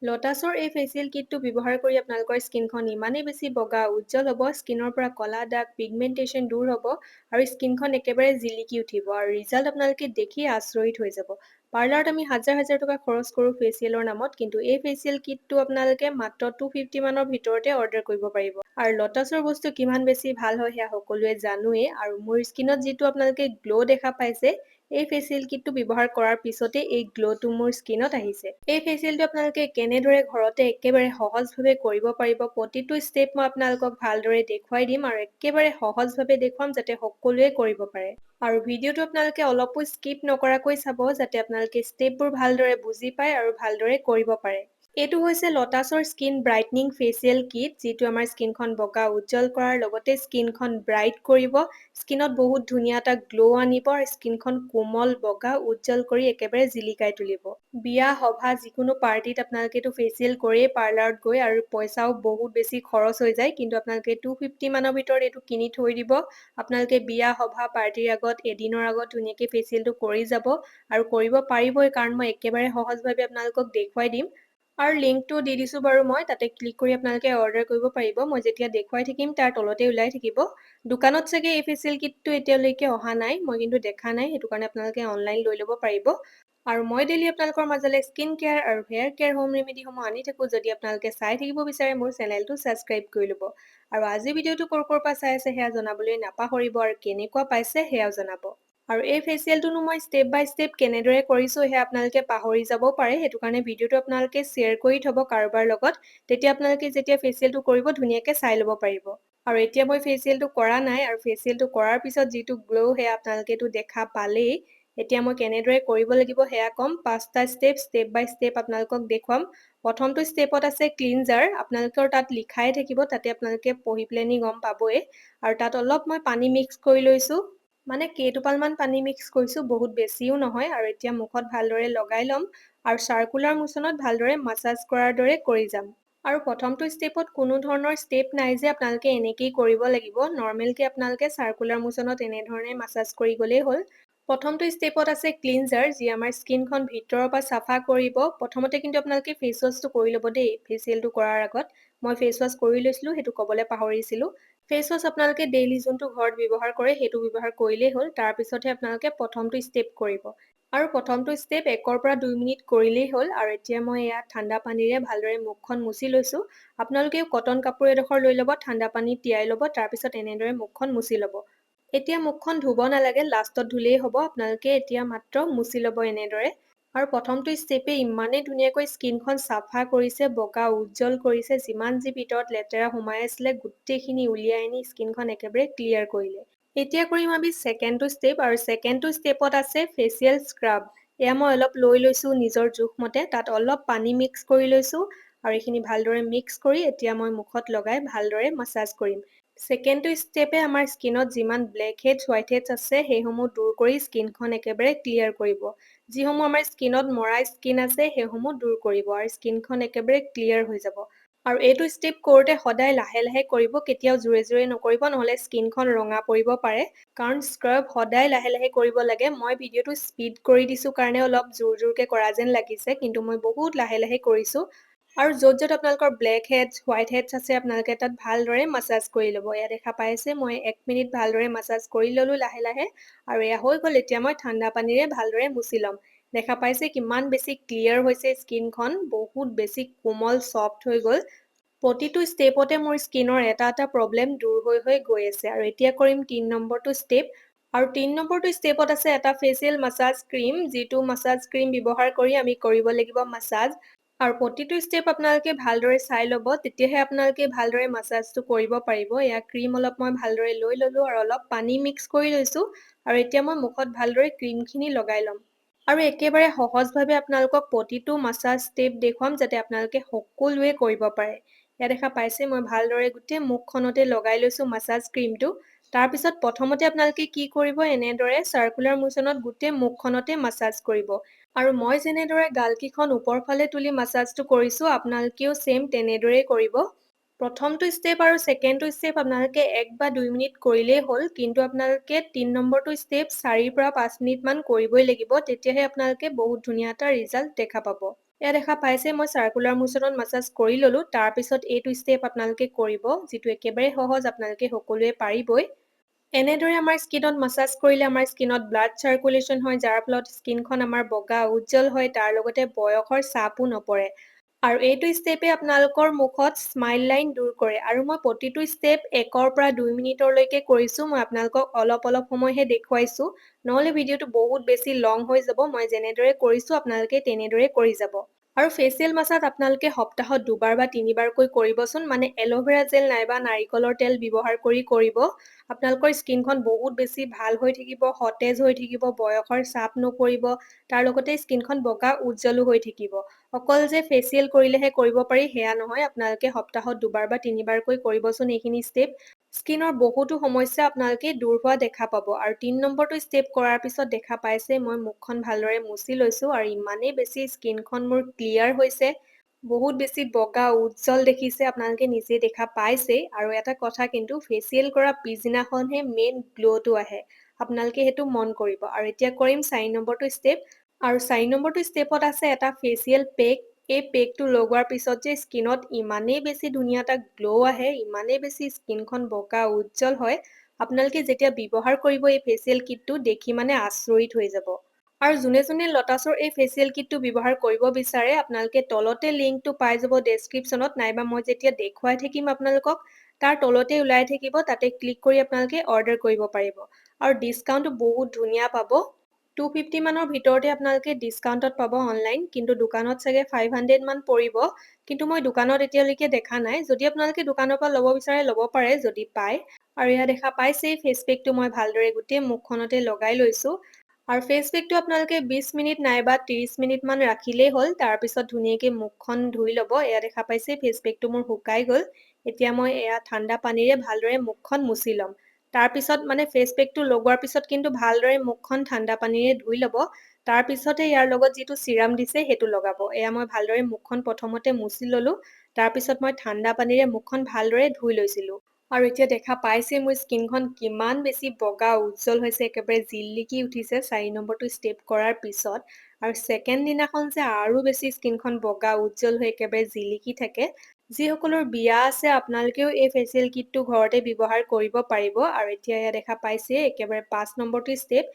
লটাছৰ এই ফেচিয়েল কিটটো ব্যৱহাৰ কৰি আপোনালোকৰ স্কিনখন ইমানেই বেছি বগা উজ্জ্বল হ'ব, স্কিনৰ পৰা কলা দাগ পিগমেণ্টেশ্যন দূৰ হ'ব আৰু স্কিনখন একেবাৰে জিলিকি উঠিব আৰু ৰিজাল্ট আপোনালোকে দেখি আচৰিত হৈ যাব। পাৰ্লাৰত আমি হাজাৰ হাজাৰ টকা খৰচ কৰোঁ ফেচিয়েলৰ নামত, কিন্তু এই ফেচিয়েল কিটটো আপোনালোকে মাত্ৰ 250 মানৰ ভিতৰতে অৰ্ডাৰ কৰিব পাৰিব। আৰু লটাছৰ বস্তু কিমান বেছি ভাল হয় সেয়া সকলোৱে জানোৱেই, আৰু মোৰ স্কিনত যিটো আপোনালোকে গ্ল' দেখা পাইছে, এই ফেচিয়েল কিটটো ব্যৱহাৰ কৰাৰ পিছতে এই গ্ল'টো মোৰ স্কিনত আহিছে। এই ফেচিয়েলটো আপোনালোকে কেনেদৰে ঘৰতে একেবাৰে সহজভাৱে কৰিব পাৰিব, প্ৰতিটো ষ্টেপ মই আপোনালোকক ভালদৰে দেখুৱাই দিম আৰু একেবাৰে সহজভাৱে দেখুৱাম যাতে সকলোৱে কৰিব পাৰে। আৰু ভিডিঅ'টো আপোনালোকে অলপো স্কিপ নকৰাকৈ চাব যাতে আপোনালোকে ষ্টেপবোৰ ভালদৰে বুজি পায় আৰু ভালদৰে কৰিব পাৰে। এইটো হৈছে লটাছৰ স্কিন ব্ৰাইটনিং ফেচিয়েল কিট, যিটো আমাৰ স্কিনখন বগা উজ্জ্বল কৰাৰ লগতে স্কিনখন ব্ৰাইট কৰিব, স্কিনত বহুত ধুনীয়া এটা গ্ল' আনিব আৰু স্কিনখন কোমল বগা উজ্জ্বল কৰি একেবাৰে জিলিকাই তুলিব। বিয়া সভা যিকোনো পাৰ্টিত আপোনালোকে এইটো ফেচিয়েল কৰিয়েই পাৰ্লাৰত গৈ, আৰু পইচাও বহুত বেছি খৰচ হৈ যায়, কিন্তু আপোনালোকে 250 মানৰ ভিতৰত এইটো কিনি থৈ দিব। আপোনালোকে বিয়া সভা পাৰ্টিৰ আগত এদিনৰ আগত ধুনীয়াকৈ ফেচিয়েলটো কৰি যাব আৰু কৰিব পাৰিবই, কাৰণ মই একেবাৰে সহজভাৱে আপোনালোকক দেখুৱাই দিম। আৰু লিংকটো দি দিছোঁ বাৰু, মই তাতে ক্লিক কৰি আপোনালোকে অৰ্ডাৰ কৰিব পাৰিব। মই যেতিয়া দেখুৱাই থাকিম তাৰ তলতে ওলাই থাকিব। দোকানত চাগে এই ফেচিয়েল কিটটো এতিয়ালৈকে অহা নাই, মই কিন্তু দেখা নাই, সেইটো কাৰণে আপোনালোকে অনলাইন লৈ ল'ব পাৰিব। আৰু মই ডেইলি আপোনালোকৰ মাজলৈ স্কিন কেয়াৰ আৰু হেয়াৰ কেয়াৰ হোম ৰেমেডিসমূহ আনি থাকোঁ। যদি আপোনালোকে চাই থাকিব বিচাৰে মোৰ চেনেলটো ছাবস্ক্ৰাইব কৰি ল'ব। আৰু আজি ভিডিঅ'টো ক'ৰ পৰা চাই আছে সেয়া জনাবলৈ নাপাহৰিব, আৰু কেনেকুৱা পাইছে সেয়াও জনাব। আৰু এই ফেচিয়েলটোনো মই ষ্টেপ বাই ষ্টেপ কেনেদৰে কৰিছোঁ সেয়া আপোনালোকে পাহৰি যাব পাৰে, সেইটো কাৰণে ভিডিঅ'টো আপোনালোকে শ্বেয়াৰ কৰি থ'ব কাৰোবাৰ লগত, তেতিয়া আপোনালোকে যেতিয়া ফেচিয়েলটো কৰিব ধুনীয়াকৈ চাই ল'ব পাৰিব। আৰু এতিয়া মই ফেচিয়েলটো কৰা নাই, আৰু ফেচিয়েলটো কৰাৰ পিছত যিটো গ্ল' সেয়া আপোনালোকেতো দেখা পালেই। এতিয়া মই কেনেদৰে কৰিব লাগিব সেয়া ক'ম। 5টা ষ্টেপ বাই ষ্টেপ আপোনালোকক দেখুৱাম। প্ৰথমটো ষ্টেপত আছে ক্লিনজাৰ, আপোনালোকৰ তাত লিখাই থাকিব, তাতে আপোনালোকে পঢ়ি পেলানি গম পাবই। আৰু তাত অলপ মই পানী মিক্স কৰি লৈছোঁ, মানে কেইটোপালমান পানী মিক্স কৰিছোঁ, বহুত বেছিও নহয়। আৰু এতিয়া মুখত ভালদৰে লগাই ল'ম আৰু চাৰ্কুলাৰ মোচনত ভালদৰে মাছাজ কৰাৰ দৰে কৰি যাম। আৰু প্ৰথমটো ষ্টেপত কোনো ধৰণৰ ষ্টেপ নাই যে আপোনালোকে এনেকেই কৰিব লাগিব, নৰ্মেলকৈ আপোনালোকে চাৰ্কুলাৰ মোচনত এনেধৰণে মাছাজ কৰি গ'লেই হ'ল। প্ৰথমটো ষ্টেপত আছে ক্লিনজাৰ, যি আমাৰ স্কিনখন ভিতৰৰ পৰা চাফা কৰিব। প্ৰথমতে কিন্তু আপোনালোকে ফেচ ৱাছটো কৰি ল'ব দেই, ফেচিয়েলটো কৰাৰ আগত। মই ফেচ ৱাছ কৰি লৈছিলোঁ, সেইটো ক'বলৈ পাহৰিছিলোঁ। ফেচ ৱাছ আপোনালোকে ডেইলি যোনটো ঘৰত ব্যৱহাৰ কৰে সেইটো ব্যৱহাৰ কৰিলেই হ'ল, তাৰপিছতহে আপোনালোকে প্ৰথমটো ষ্টেপ কৰিব। আৰু প্ৰথমটো ষ্টেপ 1ৰ পৰা 2 মিনিট কৰিলেই হ'ল। আৰু এতিয়া মই এয়া ঠাণ্ডা পানীৰে ভালদৰে মুখখন মুচি লৈছোঁ। আপোনালোকেও কটন কাপোৰ এডোখৰ লৈ ল'ব, ঠাণ্ডা পানীত তিয়াই ল'ব, তাৰপিছত এনেদৰে মুখখন মুচি ল'ব। এতিয়া মুখখন ধুব নালাগে, লাষ্টত ধুলেই হ'ব। আপোনালোকে এতিয়া মাত্ৰ মুচি ল'ব এনেদৰে। আৰু প্ৰথমটো ষ্টেপে ইমানেই ধুনীয়াকৈ স্কিনখন চাফা কৰিছে, বগা উজ্জ্বল কৰিছে, যিমান যি ভিতৰত লেতেৰা সোমাই আছিলে গোটেইখিনি উলিয়াই আনি স্কিনখন একেবাৰে ক্লিয়াৰ কৰিলে। এতিয়া কৰিম আমি ছেকেণ্ডটো ষ্টেপ, আৰু ছেকেণ্ডটো ষ্টেপত আছে ফেচিয়েল স্ক্ৰাব। এয়া মই অলপ লৈ লৈছোঁ নিজৰ জোখমতে, তাত অলপ পানী মিক্স কৰি লৈছোঁ। আৰু এইখিনি ভালদৰে মিক্স কৰি এতিয়া মই মুখত লগাই ভালদৰে মাছাজ কৰিম। ছেকেণ্ডটো ষ্টেপে আমাৰ স্কিনত যিমান ব্লেক হেডছ, হোৱাইট হেডছ আছে সেইসমূহ দূৰ কৰি স্কিনখন একেবাৰে ক্লিয়াৰ কৰিব। যিসমূহ আমাৰ স্কিনত মৰা স্কিন আছে সেইসমূহ দূৰ কৰিব, আৰু স্কিনখন একেবাৰে ক্লিয়াৰ হৈ যাব। আৰু এইটো ষ্টেপ কৰোঁতে সদায় লাহে লাহে কৰিব, কেতিয়াও জোৰে জোৰে নকৰিব, নহ'লে স্কিনখন ৰঙা পৰিব পাৰে। কাৰণ স্ক্ৰাব সদায় লাহে লাহে কৰিব লাগে। মই ভিডিঅ'টো স্পীড কৰি দিছোঁ কাৰণে অলপ জোৰ জোৰকৈ কৰা যেন লাগিছে, কিন্তু মই বহুত লাহে লাহে কৰিছোঁ। আৰু য'ত য'ত আপোনালোকৰ ব্লেক হেডছ, হোৱাইট হেডছ আছে আপোনালোকে তাত ভালদৰে মাছাজ কৰি ল'ব। এয়া দেখা পাইছে, মই 1 মিনিট ভালদৰে মাছাজ কৰি ল'লোঁ লাহে লাহে। আৰু এয়া হৈ গ'ল। এতিয়া মই ঠাণ্ডা পানীৰে ভালদৰে মুচি ল'ম। দেখা পাইছে কিমান বেছি ক্লিয়াৰ হৈছে স্কিনখন, বহুত বেছি কোমল ছফ্ট হৈ গ'ল। প্ৰতিটো ষ্টেপতে মোৰ স্কিনৰ এটা এটা প্ৰব্লেম দূৰ হৈ হৈ গৈ আছে। আৰু এতিয়া কৰিম 3 নম্বৰটো ষ্টেপ। আৰু 3 নম্বৰটো ষ্টেপত আছে এটা ফেচিয়েল মাছাজ ক্ৰীম, যিটো মাছাজ ক্ৰীম ব্যৱহাৰ কৰি আমি কৰিব লাগিব মাছাজ। আৰু প্ৰতিটো ষ্টেপ আপোনালোকে ভালদৰে চাই ল'ব, তেতিয়াহে আপোনালোকে ভালদৰে মাছাজটো কৰিব পাৰিব। এয়া ক্ৰীম অলপ মই ভালদৰে লৈ ল'লোঁ আৰু অলপ পানী মিক্স কৰি লৈছোঁ। আৰু এতিয়া মই মুখত ভালদৰে ক্ৰীমখিনি লগাই ল'ম। আৰু একেবাৰে সহজভাৱে আপোনালোকক প্ৰতিটো মাছাজ ষ্টেপ দেখুৱাম, যাতে আপোনালোকে সকলোৱে কৰিব পাৰে। এয়া দেখা পাইছে, মই ভালদৰে গোটেই মুখখনতে লগাই লৈছোঁ মাছাজ ক্ৰীমটো। তাৰপিছত প্ৰথমতে আপোনালোকে কি কৰিব, এনেদৰে চাৰ্কুলাৰ মোচনত গোটেই মুখখনতে মাছাজ কৰিব। আৰু মই যেনেদৰে গালকেইখন ওপৰ ফালে তুলি মাছাজটো কৰিছোঁ, আপোনালোকেও ছেম তেনেদৰেই কৰিব। প্ৰথমটো ষ্টেপ আৰু ছেকেণ্ডটো ষ্টেপ আপোনালোকে 1 বা 2 মিনিট কৰিলেই হ'ল, কিন্তু আপোনালোকে 3 নম্বৰটো ষ্টেপ 4ৰ পৰা 5 মিনিটমান কৰিবই লাগিব, তেতিয়াহে আপোনালোকে বহুত ধুনীয়া এটা ৰিজাল্ট দেখা পাব। এয়া দেখা পাইছে মই চাৰ্কুলাৰ মোচনত মাছাজ কৰি ল'লোঁ। তাৰপিছত এইটো ষ্টেপ আপোনালোকে কৰিব, যিটো একেবাৰে সহজ, আপোনালোকে সকলোৱে পাৰিবই। এনেদৰে আমাৰ স্কিনত মাছাজ কৰিলে আমাৰ স্কিনত ব্লাড চাৰ্কুলেশ্যন হয়, যাৰ ফলত স্কিনখন আমাৰ বগা উজ্জ্বল হয়, তাৰ লগতে বয়সৰ ছাপো নপৰে। আৰু এইটো ষ্টেপে আপোনালোকৰ মুখত স্মাইল লাইন দূৰ কৰে। আৰু মই প্ৰতিটো ষ্টেপ 1ৰ পৰা 2 মিনিটলৈকে কৰিছোঁ। মই আপোনালোকক অলপ অলপ সময়হে দেখুৱাইছোঁ, নহ'লে ভিডিঅ'টো বহুত বেছি লং হৈ যাব। মই যেনেদৰে কৰিছোঁ আপোনালোকে তেনেদৰে কৰি যাব। আৰু ফেচিয়েল মাছাজ আপোনালোকে সপ্তাহত 2বাৰ বা 3বাৰকৈ কৰিবচোন, মানে এল'ভেৰা জেল নাইবা নাৰিকলৰ তেল ব্যৱহাৰ কৰি কৰিব। আপোনালোকৰ স্কিনখন বহুত বেছি ভাল হৈ থাকিব, সতেজ হৈ থাকিব, বয়সৰ ছাপ নপৰিব, তাৰ লগতে স্কিনখন বগা উজ্জ্বলো হৈ থাকিব। অকল যে ফেচিয়েল কৰিলেহে কৰিব পাৰি সেয়া নহয়, আপোনালোকে সপ্তাহত 2বাৰ বা 3বাৰকৈ কৰিবচোন এইখিনি ষ্টেপ। স্কিনৰ বহুতো সমস্যা আপোনালোকে দূৰ হোৱা দেখা পাব। আৰু 3 নম্বৰটো ষ্টেপ কৰাৰ পিছত দেখা পাইছে মই মুখখন ভালদৰে মুচি লৈছোঁ আৰু ইমানেই বেছি স্কিনখন মোৰ ক্লিয়াৰ হৈছে, বহুত বেছি বগা উজ্জ্বল দেখিছে, আপোনালোকে নিজে দেখা পাইছেই। আৰু এটা কথা কিন্তু, ফেচিয়েল কৰা পিছদিনাখনহে মেইন গ্ল'টো আহে। আপোনালোকে সেইটো মন কৰিব। আৰু এতিয়া কৰিম 4 নম্বৰটো ষ্টেপ। আৰু 4 নম্বৰটো ষ্টেপত আছে এটা ফেচিয়েল পেক। এই পেকটো লগোৱাৰ পিছত যে স্কিনত ইমানেই বেছি ধুনীয়া এটা গ্ল' আহে, ইমানেই বেছি স্কিনখন বগা উজ্জ্বল হয়, আপোনালোকে যেতিয়া ব্যৱহাৰ কৰিব এই ফেচিয়েল কিটটো, দেখি মানে আচৰিত হৈ যাব। আৰু যোনে যোনে লটাছৰ এই ফেচিয়েল কিটটো ব্যৱহাৰ কৰিব বিচাৰে, আপোনালোকে তলতে লিংকটো পাই যাব ডেছক্ৰিপশ্যনত, নাইবা মই যেতিয়া দেখুৱাই থাকিম আপোনালোকক, তাৰ তলতে ওলাই থাকিব, তাতে ক্লিক কৰি আপোনালোকে অৰ্ডাৰ কৰিব পাৰিব। আৰু ডিছকাউণ্টটো বহুত ধুনীয়া পাব। 250 মানৰ ভিতৰতে আপোনালোকে ডিছকাউণ্টত পাব অনলাইন, কিন্তু দোকানত চাগে 500 মান পৰিব। কিন্তু মই দোকানত এতিয়ালৈকে দেখা নাই। যদি আপোনালোকে দোকানৰ পৰা ল'ব বিচাৰে ল'ব পাৰে, যদি পায়। আৰু এয়া দেখা পাইছেই ফেচ পেকটো মই ভালদৰে গোটেই মুখখনতে লগাই লৈছোঁ। আৰু ফেচ পেকটো আপোনালোকে 20 মিনিট নাইবা 30 মিনিটমান ৰাখিলেই হ'ল। তাৰপিছত ধুনীয়াকৈ মুখখন ধুই ল'ব। এয়া দেখা পাইছে ফেচ পেকটো মোৰ শুকাই গ'ল। এতিয়া মই এয়া ঠাণ্ডা পানীৰে ভালদৰে মুখখন মুচি ল'ম। তাৰপিছত মানে ফেচ পেকটো লগোৱাৰ পিছত কিন্তু ভালদৰে মুখখন ঠাণ্ডা পানীৰে ধুই ল'ব। তাৰপিছতে ইয়াৰ লগত যিটো চিৰাম দিছে সেইটো লগাব। এয়া মই ভালদৰে মুখখন প্ৰথমতে মুচি ল'লোঁ। তাৰপিছত মই ঠাণ্ডা পানীৰে মুখখন ভালদৰে ধুই লৈছিলোঁ। আৰু এতিয়া দেখা পাইছে মোৰ স্কিনখন কিমান বেছি বগা উজ্জ্বল হৈছে, একেবাৰে জিলিকি উঠিছে 4 নম্বৰটো ষ্টেপ কৰাৰ পিছত। আৰু ছেকেণ্ড দিনাখন যে আৰু বেছি স্কিনখন বগা উজ্জ্বল হৈ একেবাৰে জিলিকি থাকে। যিসকলৰ বিয়া আছে আপোনালোকেও এই ফেচিয়েল কিটটো ঘৰতে ব্যৱহাৰ কৰিব পাৰিব। আৰু এতিয়া এয়া দেখা পাইছে একেবাৰে 5 নম্বৰটো ষ্টেপ।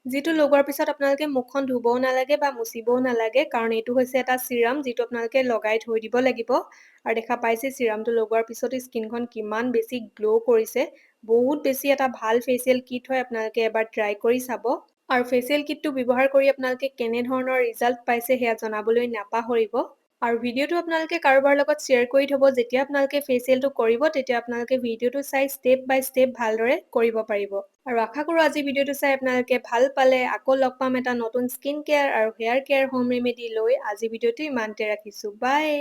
যিটো লগোৱাৰ পিছত আপোনালোকে মুখখন ধুবও নালাগে বা মুচিবও নালাগে, কাৰণ এইটো হৈছে এটা চিৰাম যিটো আপোনালোকে লগাই থৈ দিব লাগিব। আৰু দেখা পাইছে চিৰামটো লগোৱাৰ পিছতো স্কিনখন কিমান বেছি গ্ল' কৰিছে। বহুত বেছি এটা ভাল ফেচিয়েল কিট হয়, আপোনালোকে এবাৰ ট্ৰাই কৰি চাব। আৰু ফেচিয়েল কিটটো ব্যৱহাৰ কৰি আপোনালোকে কেনেধৰণৰ ৰিজাল্ট পাইছে সেয়া জনাবলৈ নাপাহৰিব। আৰু ভিডিঅ'টো আপোনালোকে কাৰোবাৰ লগত শ্বেয়াৰ কৰি থ'ব। যেতিয়া আপোনালোকে ফেচিয়েলটো কৰিব, তেতিয়া আপোনালোকে ভিডিঅ'টো চাই ষ্টেপ বাই ষ্টেপ ভালদৰে কৰিব পাৰিব। আৰু আশা কৰোঁ আজি ভিডিঅ'টো চাই আপোনালোকে ভাল পালে। আকৌ লগ পাম এটা নতুন স্কিন কেয়াৰ আৰু হেয়াৰ কেয়াৰ হোম ৰেমেডি লৈ। আজি ভিডিঅ'টো ইমানতে ৰাখিছোঁ। বাই।